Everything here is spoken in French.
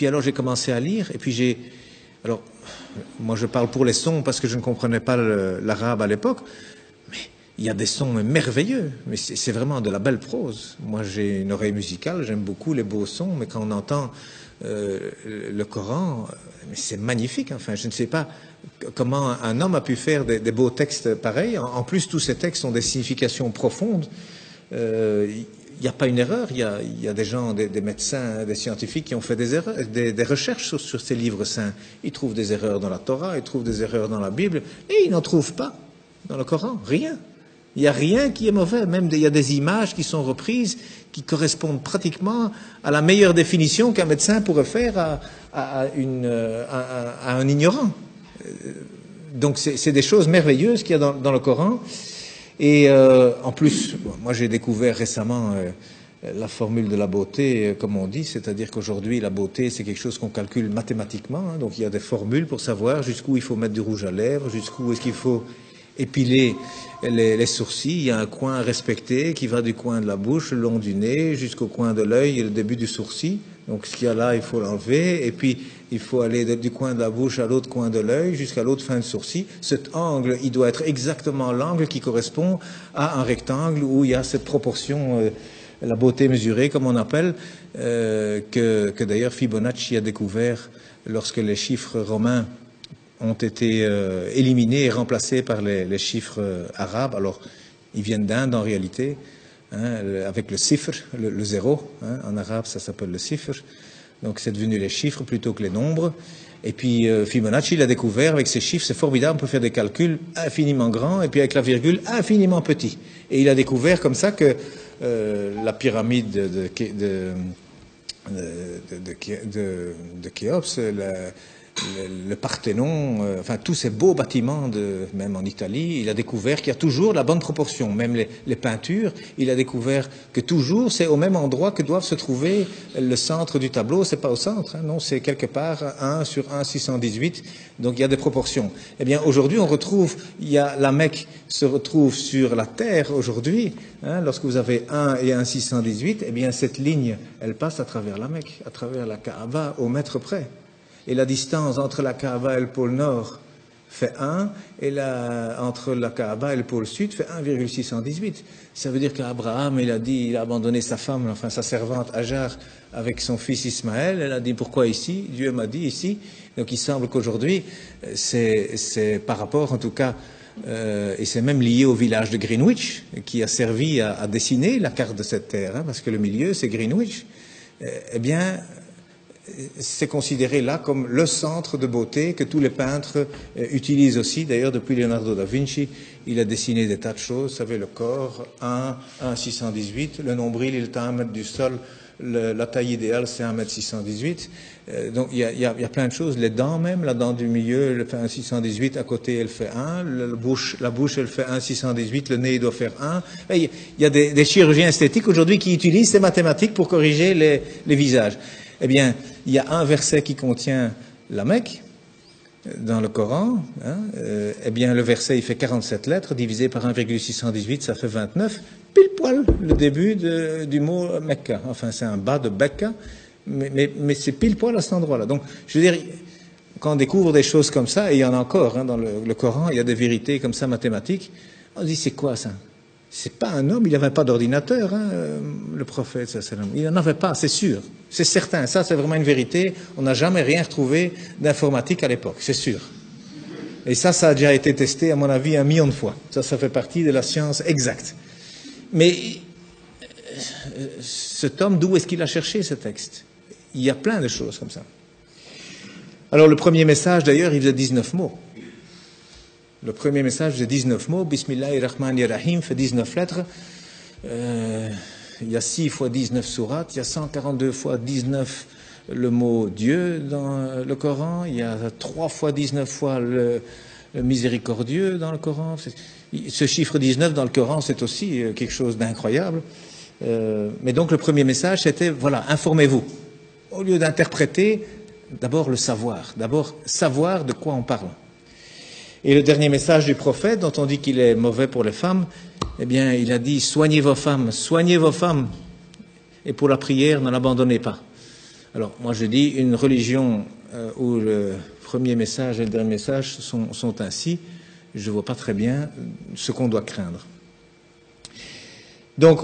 puis alors j'ai commencé à lire, et puis alors, moi je parle pour les sons parce que je ne comprenais pas l'arabe à l'époque, mais il y a des sons merveilleux, mais c'est vraiment de la belle prose. Moi j'ai une oreille musicale, j'aime beaucoup les beaux sons, mais quand on entend le Coran, c'est magnifique. Enfin, je ne sais pas comment un homme a pu faire des beaux textes pareils. En plus, tous ces textes ont des significations profondes. Il n'y a pas une erreur. Il y a des gens, des médecins, des scientifiques qui ont fait des erreurs, des recherches sur ces livres saints. Ils trouvent des erreurs dans la Torah, ils trouvent des erreurs dans la Bible, et ils n'en trouvent pas dans le Coran. Rien. Il n'y a rien qui est mauvais. Même il y a des images qui sont reprises qui correspondent pratiquement à la meilleure définition qu'un médecin pourrait faire à un ignorant. Donc c'est des choses merveilleuses qu'il y a dans le Coran. Et en plus, moi j'ai découvert récemment la formule de la beauté, comme on dit, c'est-à-dire qu'aujourd'hui la beauté c'est quelque chose qu'on calcule mathématiquement. Hein, donc il y a des formules pour savoir jusqu'où il faut mettre du rouge à lèvres, jusqu'où est-ce qu'il faut épiler les sourcils. Il y a un coin à respecter qui va du coin de la bouche, le long du nez, jusqu'au coin de l'œil et le début du sourcil. Donc ce qu'il y a là, il faut l'enlever. Et puis il faut aller du coin de la bouche à l'autre coin de l'œil, jusqu'à l'autre fin de sourcil. Cet angle, il doit être exactement l'angle qui correspond à un rectangle où il y a cette proportion, la beauté mesurée, comme on appelle, que d'ailleurs Fibonacci a découvert lorsque les chiffres romains ont été éliminés et remplacés par les chiffres arabes. Alors, ils viennent d'Inde en réalité, hein, avec le sifr, le zéro. Hein, en arabe, ça s'appelle le sifr. Donc, c'est devenu les chiffres plutôt que les nombres. Et puis, Fibonacci l'a découvert avec ces chiffres. C'est formidable, on peut faire des calculs infiniment grands et puis avec la virgule infiniment petit. Et il a découvert comme ça que la pyramide de Khéops, le Parthénon, enfin tous ces beaux bâtiments, même en Italie, il a découvert qu'il y a toujours la bonne proportion. Même les peintures, il a découvert que toujours c'est au même endroit que doivent se trouver le centre du tableau. C'est pas au centre, hein, non, c'est quelque part 1 sur 1,618. Donc il y a des proportions. Eh bien aujourd'hui on retrouve, la Mecque se retrouve sur la terre aujourd'hui. Hein, lorsque vous avez 1 et 1,618, eh bien cette ligne, elle passe à travers la Mecque, à travers la Kaaba au mètre près. Et la distance entre la Kaaba et le pôle Nord fait 1, et entre la Kaaba et le pôle Sud fait 1,618. Ça veut dire qu'Abraham, il a abandonné sa femme, enfin sa servante Hajar, avec son fils Ismaël. Elle a dit, pourquoi ici? Dieu m'a dit ici. Donc il semble qu'aujourd'hui, c'est par rapport en tout cas, et c'est même lié au village de Greenwich, qui a servi à dessiner la carte de cette terre, hein, parce que le milieu c'est Greenwich. Eh bien, c'est considéré là comme le centre de beauté que tous les peintres utilisent aussi. D'ailleurs, depuis Leonardo da Vinci, il a dessiné des tas de choses. Vous savez, le corps, 1,618. Le nombril, il est à 1 mètre du sol. La taille idéale, c'est 1,618 m. Donc, il y a plein de choses. Les dents même, la dent du milieu, elle fait 1,618. À côté, elle fait 1. La bouche, elle fait 1,618. Le nez, il doit faire 1. Il y a des chirurgiens esthétiques aujourd'hui qui utilisent ces mathématiques pour corriger les visages. Eh bien, il y a un verset qui contient la Mecque dans le Coran. Hein, eh bien, le verset, il fait 47 lettres, divisé par 1,618, ça fait 29. Pile poil le début du mot Mecca. Enfin, c'est un bas de Becca, mais c'est pile poil à cet endroit-là. Donc, je veux dire, quand on découvre des choses comme ça, et il y en a encore hein, dans le Coran, il y a des vérités comme ça mathématiques, on se dit, c'est quoi ça? C'est pas un homme, il n'avait pas d'ordinateur, hein, le prophète, il n'en avait pas, c'est sûr, c'est certain, ça c'est vraiment une vérité, on n'a jamais rien retrouvé d'informatique à l'époque, c'est sûr. Et ça a déjà été testé, à mon avis, 1 million de fois. Ça fait partie de la science exacte. Mais cet homme, d'où est-ce qu'il a cherché ce texte? Il y a plein de choses comme ça. Alors le premier message, d'ailleurs, il faisait 19 mots. Le premier message faisait 19 mots, Bismillahirrahmanirrahim, fait 19 lettres. Il y a 6 fois 19 sourates, il y a 142 fois 19 le mot Dieu dans le Coran, il y a 3 fois 19 fois le miséricordieux dans le Coran. Ce chiffre 19 dans le Coran, c'est aussi quelque chose d'incroyable. Mais donc le premier message, c'était, voilà, informez-vous. Au lieu d'interpréter, d'abord le savoir. D'abord savoir de quoi on parle. Et le dernier message du prophète, dont on dit qu'il est mauvais pour les femmes, eh bien, il a dit, soignez vos femmes, et pour la prière, ne l'abandonnez pas. Alors, moi je dis, une religion où le premier message et le dernier message sont ainsi, je ne vois pas très bien ce qu'on doit craindre. Donc,